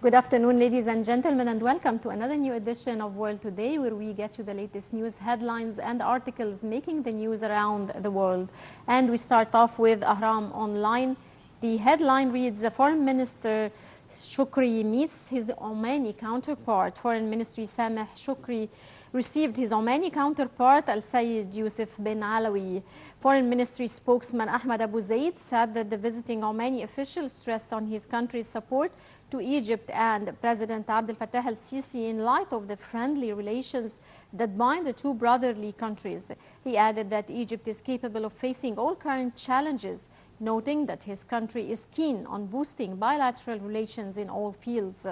Good afternoon, ladies and gentlemen, and welcome to another new edition of World Today, where we get you the latest news headlines and articles making the news around the world. And we start off with Ahram Online. The headline reads, Foreign Minister Shukri meets his Omani counterpart. Foreign Ministry Sameh Shukri received his Omani counterpart Al-Sayed Yusuf bin Alawi. Foreign Ministry spokesman Ahmed Abu Zaid said that the visiting Omani official stressed on his country's support to Egypt and President Abdel Fattah al-Sisi in light of the friendly relations that bind the two brotherly countries. He added that Egypt is capable of facing all current challenges, noting that his country is keen on boosting bilateral relations in all fields.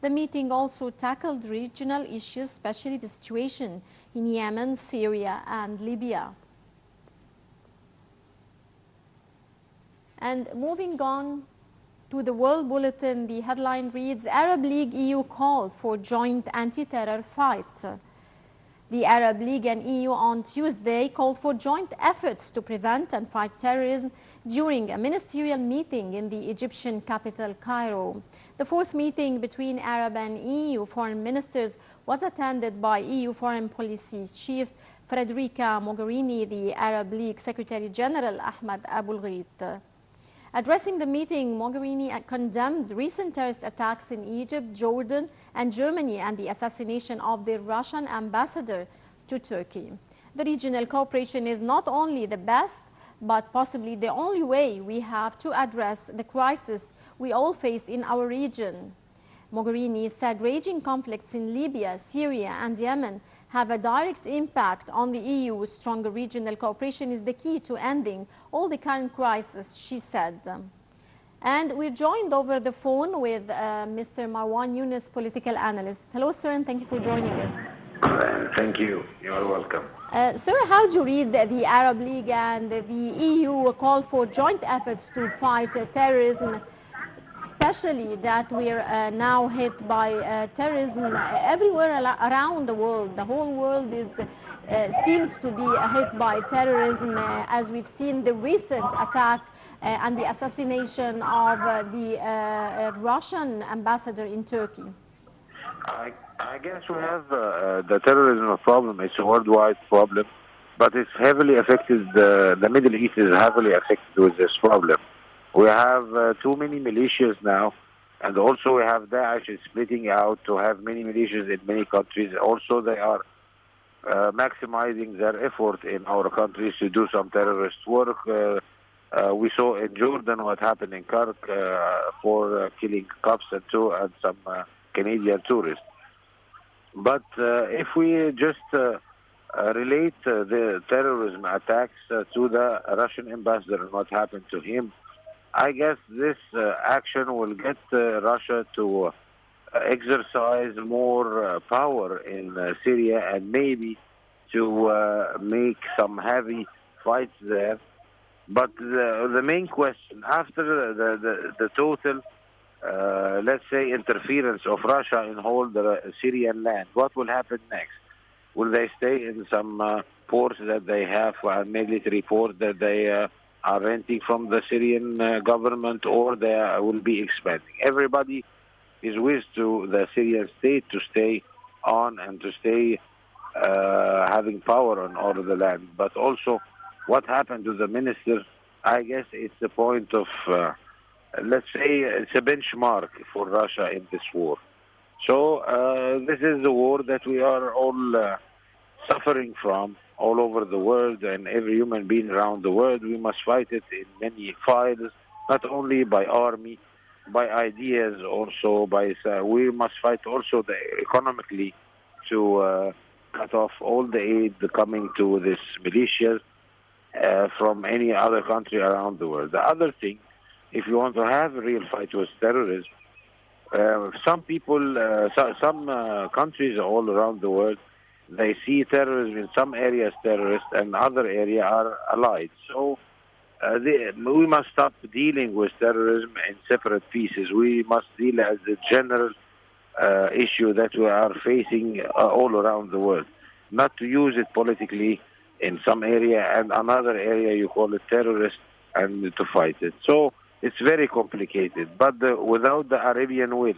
The meeting also tackled regional issues, especially the situation in Yemen, Syria, and Libya. And moving on to the World Bulletin, the headline reads, Arab League EU call for joint anti-terror fight. The Arab League and EU on Tuesday called for joint efforts to prevent and fight terrorism during a ministerial meeting in the Egyptian capital, Cairo. The fourth meeting between Arab and EU foreign ministers was attended by EU Foreign Policy Chief Federica Mogherini, the Arab League Secretary General Ahmed Abul Ghait. Addressing the meeting, Mogherini condemned recent terrorist attacks in Egypt, Jordan, and Germany and the assassination of the Russian ambassador to Turkey. The regional cooperation is not only the best, but possibly the only way we have to address the crisis we all face in our region. Mogherini said raging conflicts in Libya, Syria, and Yemen have a direct impact on the EU. Stronger regional cooperation is the key to ending all the current crises, she said. And we're joined over the phone with Mr. Marwan Yunus, political analyst. Hello, sir, and thank you for joining us. Thank you. You are welcome. Sir, how do you read the Arab League and the EU call for joint efforts to fight terrorism, especially that we're now hit by terrorism everywhere around the world? The whole world seems to be hit by terrorism, as we've seen the recent attack and the assassination of the Russian ambassador in Turkey. I guess we have the terrorism problem. It's a worldwide problem, but it's heavily affected. The Middle East is heavily affected with this problem. We have too many militias now, and also we have Daesh is splitting out to have many militias in many countries. Also, they are maximizing their effort in our countries to do some terrorist work. We saw in Jordan what happened in Kirk for killing cops and some Canadian tourists. But if we just relate the terrorism attacks to the Russian ambassador and what happened to him, I guess this action will get Russia to exercise more power in Syria and maybe to make some heavy fights there. But the main question, after the total, let's say, interference of Russia in whole the Syrian land, what will happen next? Will they stay in some ports that they have, military ports that they are renting from the Syrian government, or they will be expanding? Everybody is with to the Syrian state to stay on and to stay having power on all of the land. But also, what happened to the minister, I guess it's a point of, let's say, it's a benchmark for Russia in this war. So this is the war that we are all suffering from all over the world, and every human being around the world. We must fight it in many files, not only by army, by ideas also, we must fight also economically to cut off all the aid coming to this militias from any other country around the world. The other thing, if you want to have a real fight with terrorism, some people, some countries all around the world, they see terrorism in some areas terrorist and other areas are allied. So we must stop dealing with terrorism in separate pieces. We must deal as a general issue that we are facing all around the world. Not to use it politically in some area and another area you call it terrorist and to fight it. So it's very complicated. But without the Arabian will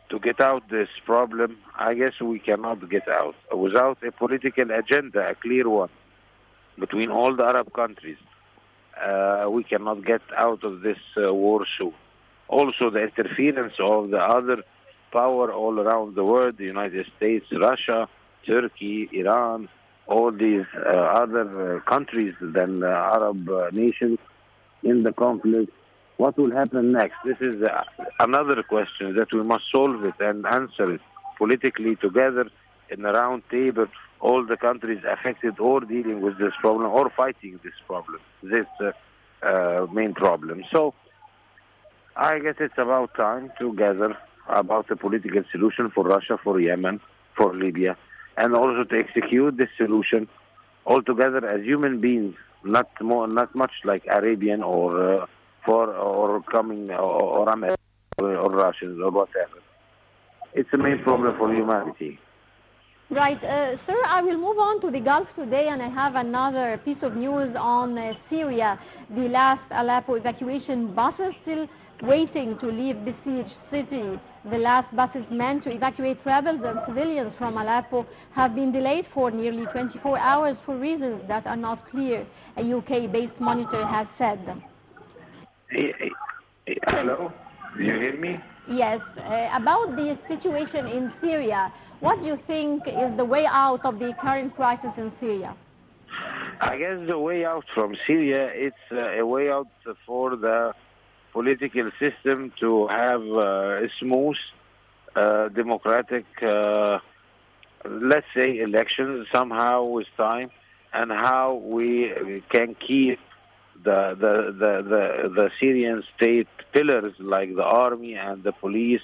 to get out this problem, I guess we cannot get out without a political agenda, a clear one, between all the Arab countries. We cannot get out of this war soon. Also, the interference of the other power all around the world, the United States, Russia, Turkey, Iran, all these other countries than Arab nations in the conflict. What will happen next? This is another question that we must solve it and answer it politically together in a round table. All the countries affected or dealing with this problem or fighting this problem, this main problem. So I guess it's about time to gather about a political solution for Russia, for Yemen, for Libya, and also to execute this solution all together as human beings, not much like Arabian or coming or American or Russians or whatever. It's the main problem for humanity. Right, sir, I will move on to the Gulf today, and I have another piece of news on Syria. The last Aleppo evacuation buses still waiting to leave besieged city. The last buses meant to evacuate rebels and civilians from Aleppo have been delayed for nearly 24 hours for reasons that are not clear, a UK-based monitor has said. Hello? Do you hear me? Yes, about the situation in Syria, what do you think is the way out of the current crisis in Syria? I guess the way out from Syria, it's a way out for the political system to have a smooth, democratic, let's say, elections somehow with time, and how we can keep the Syrian state pillars like the army and the police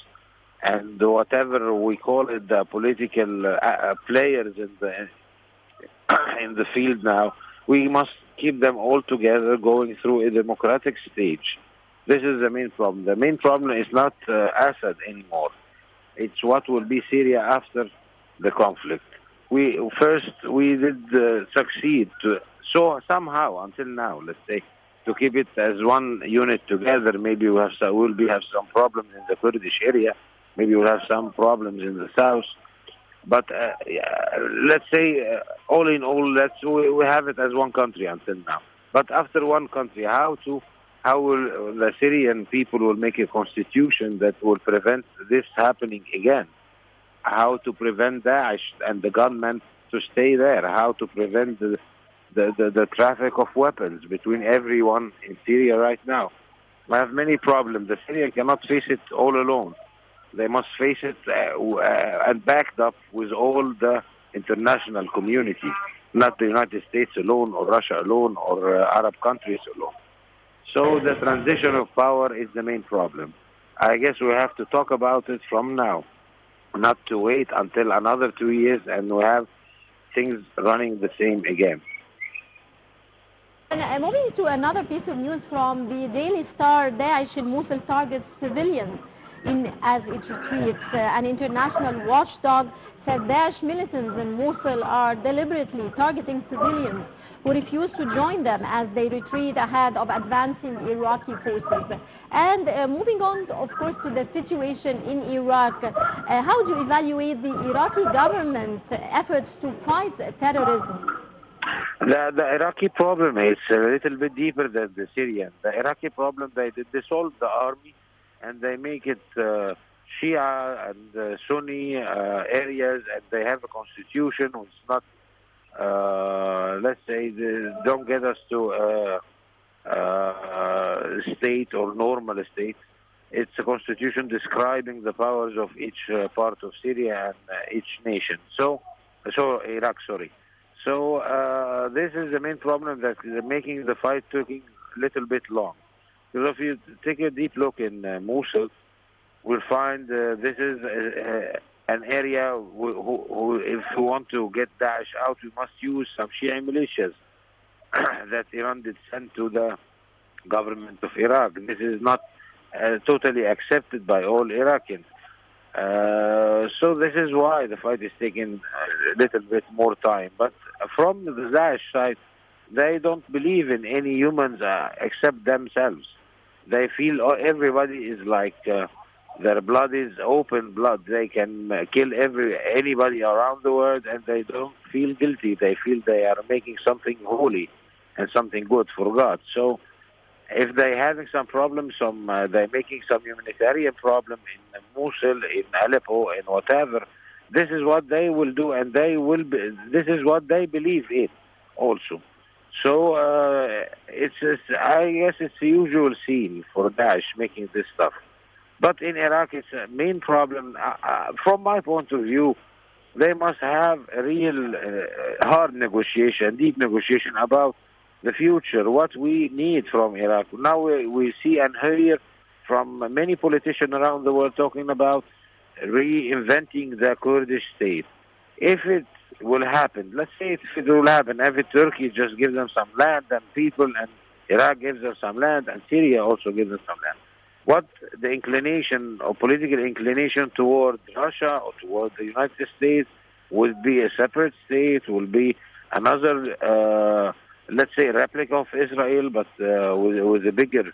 and whatever we call it, the political players in the in the field now. We must keep them all together, going through a democratic stage. This is the main problem. The main problem is not Assad anymore. It's what will be Syria after the conflict. We did succeed so somehow until now, let's say, to keep it as one unit together. Maybe we'll have some problems in the Kurdish area. Maybe we'll have some problems in the south. But let's say, all in all, we have it as one country until now. But after one country, how will the Syrian people will make a constitution that will prevent this happening again? How to prevent Daesh and the gunmen to stay there? How to prevent the traffic of weapons between everyone in Syria right now? We have many problems. The Syria cannot face it all alone. They must face it and backed up with all the international community, not the United States alone or Russia alone or Arab countries alone. So the transition of power is the main problem. I guess we have to talk about it from now, not to wait until another 2 years and we have things running the same again. And moving to another piece of news from the Daily Star, Daesh in Mosul targets civilians as it retreats. An international watchdog says Daesh militants in Mosul are deliberately targeting civilians who refuse to join them as they retreat ahead of advancing Iraqi forces. And moving on, of course, to the situation in Iraq, how do you evaluate the Iraqi government efforts to fight terrorism? The Iraqi problem is a little bit deeper than the Syrian. The Iraqi problem, they dissolve the army and they make it Shia and Sunni areas, and they have a constitution which is not, let's say, don't get us to state or normal state. It's a constitution describing the powers of each part of Syria and each nation. So Iraq, sorry. So this is the main problem that is making the fight taking a little bit long. Because if you take a deep look in Mosul, we'll find this is an area who, if we want to get Daesh out, we must use some Shia militias that Iran did send to the government of Iraq. This is not totally accepted by all Iraqis. So this is why the fight is taking a little bit more time. But from the Daesh side, they don't believe in any humans except themselves. They feel everybody is like Their blood is open blood. They can kill anybody around the world, and they don't feel guilty. They feel they are making something holy and something good for God. So if they're having some problems, they're making some humanitarian problem in Mosul, in Aleppo, in whatever, this is what they will do, and this is what they believe in also. So I guess it's the usual scene for Daesh making this stuff. But in Iraq, it's a main problem. From my point of view, they must have a real hard negotiation, deep negotiation about the future, what we need from Iraq. Now we see and hear from many politicians around the world talking about reinventing the Kurdish state. If it will happen, let's say if it will happen, if Turkey just gives them some land and people, and Iraq gives them some land, and Syria also gives them some land, what the inclination or political inclination toward Russia or toward the United States will be a separate state, will be another, let's say, replica of Israel, but with a bigger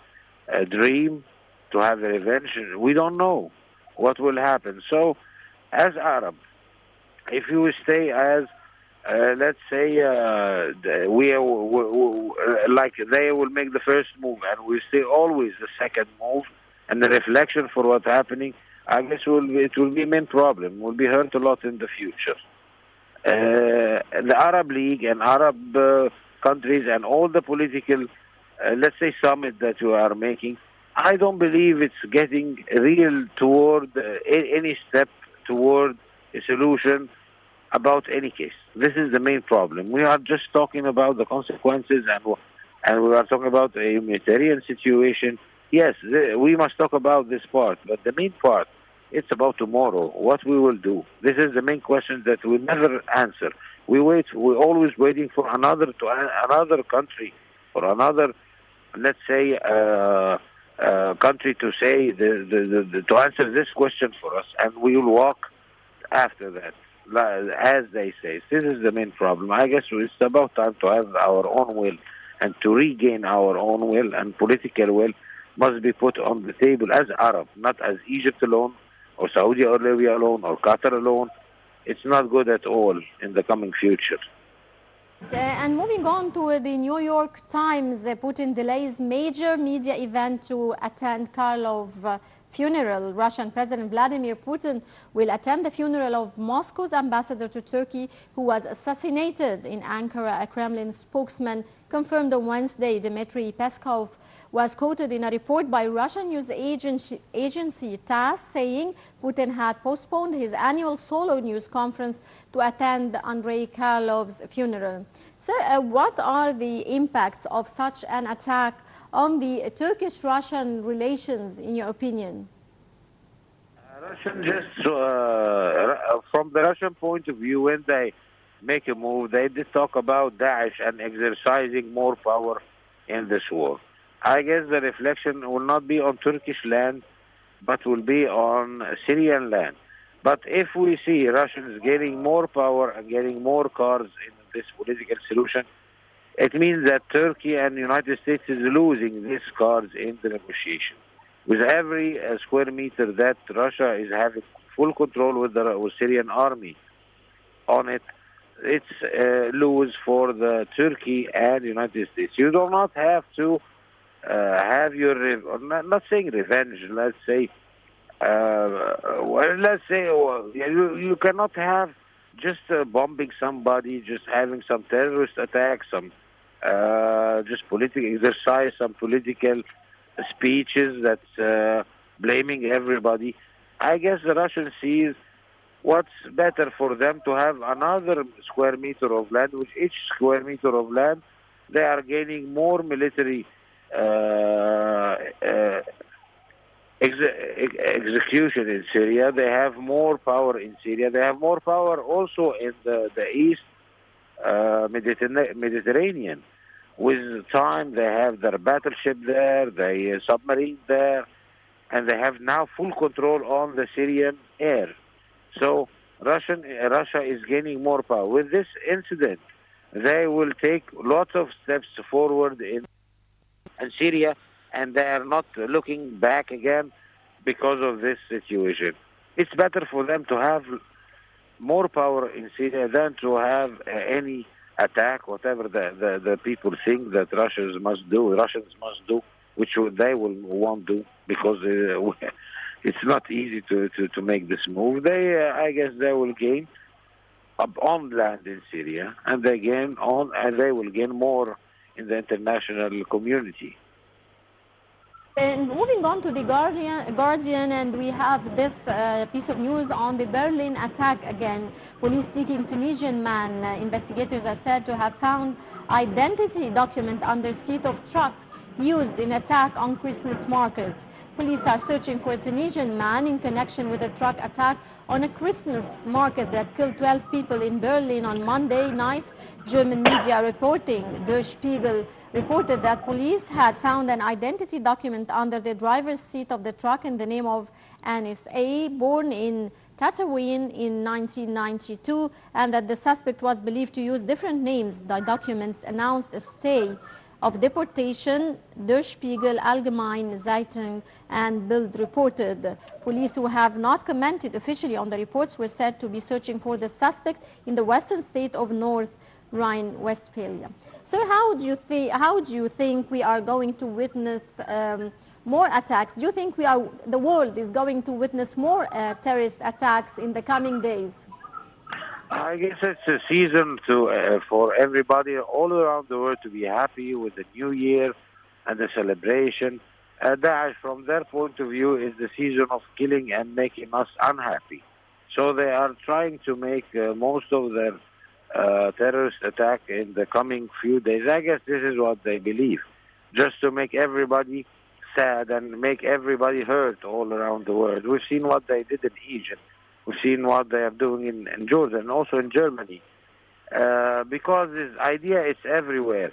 dream to have a revenge. We don't know what will happen. So, as Arab, if you stay as, let's say, like they will make the first move, and we stay always the second move, and the reflection for what's happening, I guess it will be a main problem. Will be hurt a lot in the future. The Arab League and Arab countries and all the political, let's say, summit that you are making, I don't believe it's getting real toward any step toward a solution about any case. This is the main problem. We are just talking about the consequences, and we are talking about a humanitarian situation. Yes, we must talk about this part, but the main part, it's about tomorrow, what we will do. This is the main question that we never answer. We're always waiting for another country, or another, let's say, country to say to answer this question for us, and we will walk after that, as they say. This is the main problem. I guess it's about time to have our own will, and to regain our own will, and political will must be put on the table as Arab, not as Egypt alone, or Saudi Arabia alone, or Qatar alone. It's not good at all in the coming future. And moving on to the New York Times, Putin delays major media event to attend Karlov funeral. Russian President Vladimir Putin will attend the funeral of Moscow's ambassador to Turkey, who was assassinated in Ankara. A Kremlin spokesman confirmed on Wednesday. Dmitry Peskov was quoted in a report by Russian news agency TASS saying Putin had postponed his annual solo news conference to attend Andrei Karlov's funeral. Sir, what are the impacts of such an attack on the Turkish-Russian relations, in your opinion? Russian from the Russian point of view, when they make a move, they did talk about Daesh and exercising more power in this war. I guess the reflection will not be on Turkish land, but will be on Syrian land. But if we see Russians gaining more power and getting more cards in this political solution, it means that Turkey and the United States is losing these cards in the negotiation. With every square meter that Russia is having full control with the Syrian army on it, it's lose for the Turkey and the United States. You do not have to have your, not saying revenge, let's say, you cannot have just bombing somebody, just having some terrorist attacks, some just political exercise, some political speeches that's blaming everybody. I guess the Russians sees what's better for them to have another square meter of land, which each square meter of land, they are gaining more military execution in Syria. They have more power in Syria. They have more power also in the East Mediterranean. With time, they have their battleship there, the submarine there, and they have now full control on the Syrian air. So Russia is gaining more power. With this incident, they will take lots of steps forward in Syria, and they are not looking back again because of this situation. It's better for them to have more power in Syria than to have any attack, whatever the people think that Russians must do, which they will won't do because it's not easy to make this move. I guess they will gain up on land in Syria, and they will gain more in the international community. And moving on to the Guardian, and we have this piece of news on the Berlin attack again. Police seeking Tunisian man. Investigators are said to have found identity document under seat of truck used in attack on Christmas market. Police are searching for a Tunisian man in connection with a truck attack on a Christmas market that killed 12 people in Berlin on Monday night. German media reporting. Der Spiegel reported that police had found an identity document under the driver's seat of the truck in the name of Anis A., born in Tatooine in 1992, and that the suspect was believed to use different names. The documents announced a stay of deportation. Der Spiegel, Allgemeine Zeitung, and Bild reported. Police who have not commented officially on the reports were said to be searching for the suspect in the western state of North Rhine-Westphalia. So how do you think we are going to witness more attacks? Do you think the world is going to witness more terrorist attacks in the coming days? I guess it's a season for everybody all around the world to be happy with the new year and the celebration. Daesh, from their point of view, is the season of killing and making us unhappy. So they are trying to make most of their terrorist attack in the coming few days. I guess this is what they believe, just to make everybody sad and make everybody hurt all around the world. We've seen what they did in Egypt. We've seen what they are doing in Jordan, and also in Germany. Because this idea is everywhere.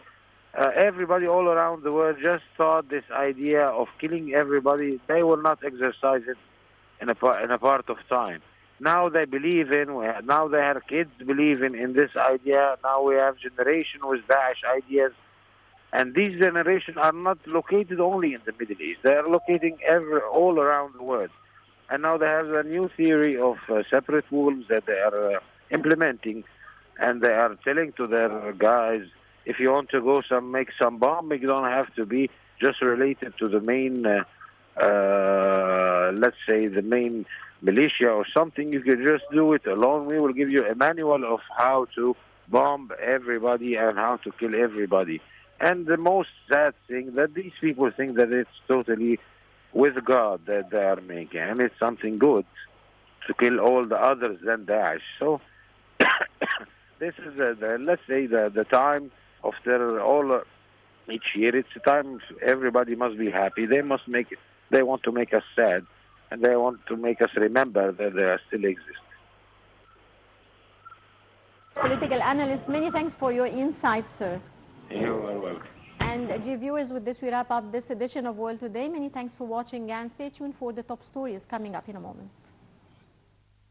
Everybody all around the world just thought this idea of killing everybody, they will not exercise it in a part of time. Now they believe now they have kids believe in this idea. Now we have generation with Daesh ideas. And these generations are not located only in the Middle East. They are located all around the world. And now they have a new theory of separate wolves that they are implementing. And they are telling to their guys, if you want to go make some bomb, you don't have to be just related to the main, let's say, the main militia or something. You can just do it alone. We will give you a manual of how to bomb everybody and how to kill everybody. And the most sad thing that these people think that it's totally with God that they are making, and it's something good to kill all the others than Daesh. So this is let's say the time of terror. Each year, it's a time everybody must be happy. They want to make us sad, and they want to make us remember that they still exist. Political analyst, many thanks for your insights, sir. You are welcome. And dear viewers, with this we wrap up this edition of World Today. Many thanks for watching, and stay tuned for the top stories coming up in a moment.